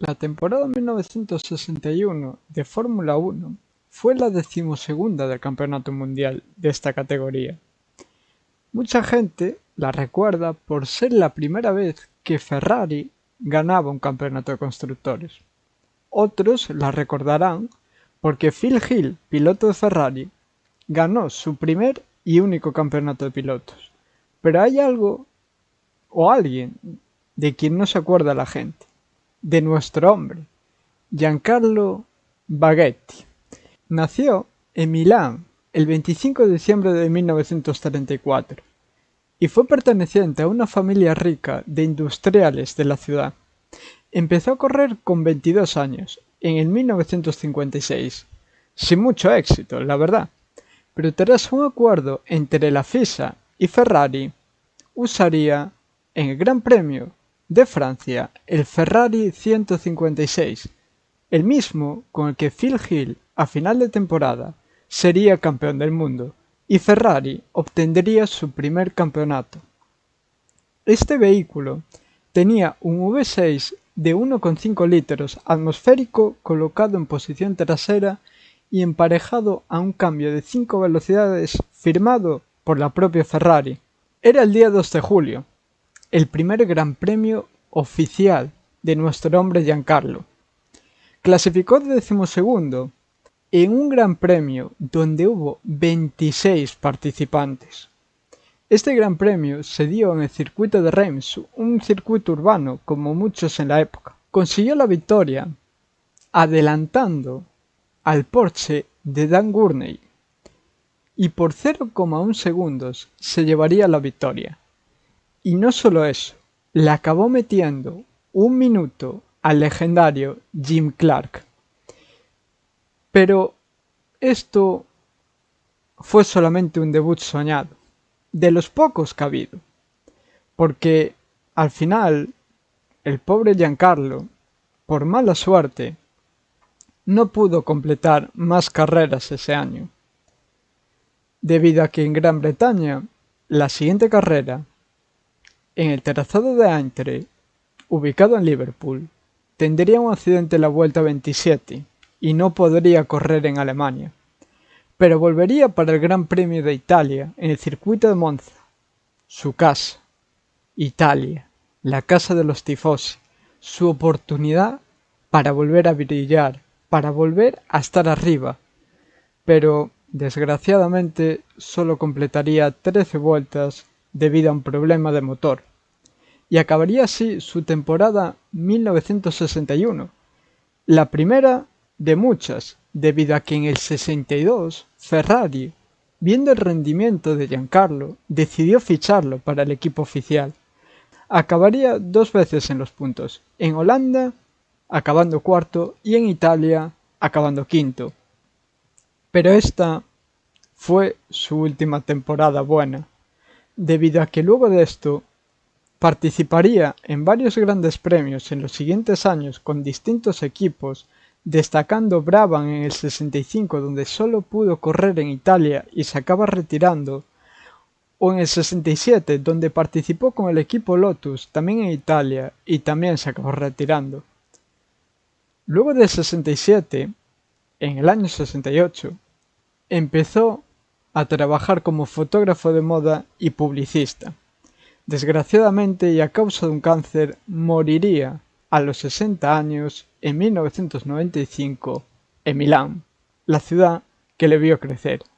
La temporada 1961 de Fórmula 1 fue la decimosegunda del Campeonato Mundial de esta categoría. Mucha gente la recuerda por ser la primera vez que Ferrari ganaba un campeonato de constructores. Otros la recordarán porque Phil Hill, piloto de Ferrari, ganó su primer y único campeonato de pilotos. Pero hay algo o alguien de quien no se acuerda la gente, de nuestro hombre, Giancarlo Baghetti. Nació en Milán el 25 de diciembre de 1934 y fue perteneciente a una familia rica de industriales de la ciudad. Empezó a correr con 22 años, en el 1956, sin mucho éxito, la verdad, pero tras un acuerdo entre la FISA y Ferrari, usaría en el Gran Premio de Francia el Ferrari 156, el mismo con el que Phil Hill a final de temporada sería campeón del mundo y Ferrari obtendría su primer campeonato. Este vehículo tenía un V6 de 1,5 litros atmosférico colocado en posición trasera y emparejado a un cambio de 5 velocidades firmado por la propia Ferrari. Era el día 2 de julio, el primer Gran Premio oficial de nuestro hombre Giancarlo. Clasificó de decimosegundo en un Gran Premio donde hubo 26 participantes. Este Gran Premio se dio en el circuito de Reims, un circuito urbano como muchos en la época. Consiguió la victoria adelantando al Porsche de Dan Gurney y por 0,1 segundos se llevaría la victoria. Y no solo eso, le acabó metiendo un minuto al legendario Jim Clark. Pero esto fue solamente un debut soñado, de los pocos que ha habido, porque al final el pobre Giancarlo, por mala suerte, no pudo completar más carreras ese año, debido a que en Gran Bretaña la siguiente carrera, en el trazado de Aintree, ubicado en Liverpool, tendría un accidente en la vuelta 27 y no podría correr en Alemania, pero volvería para el Gran Premio de Italia en el circuito de Monza, su casa, Italia, la casa de los tifosi, su oportunidad para volver a brillar, para volver a estar arriba, pero desgraciadamente solo completaría 13 vueltas debido a un problema de motor, y acabaría así su temporada 1961, la primera de muchas, debido a que en el 62 Ferrari, viendo el rendimiento de Giancarlo, decidió ficharlo para el equipo oficial. Acabaría 2 veces en los puntos, en Holanda acabando cuarto y en Italia acabando quinto. Pero esta fue su última temporada buena, debido a que luego de esto participaría en varios grandes premios en los siguientes años con distintos equipos, destacando Brabham en el 65 donde solo pudo correr en Italia y se acaba retirando, o en el 67 donde participó con el equipo Lotus también en Italia y también se acabó retirando. Luego del 67, en el año 68, empezó a trabajar como fotógrafo de moda y publicista. Desgraciadamente y a causa de un cáncer moriría a los 60 años en 1995 en Milán, la ciudad que le vio crecer.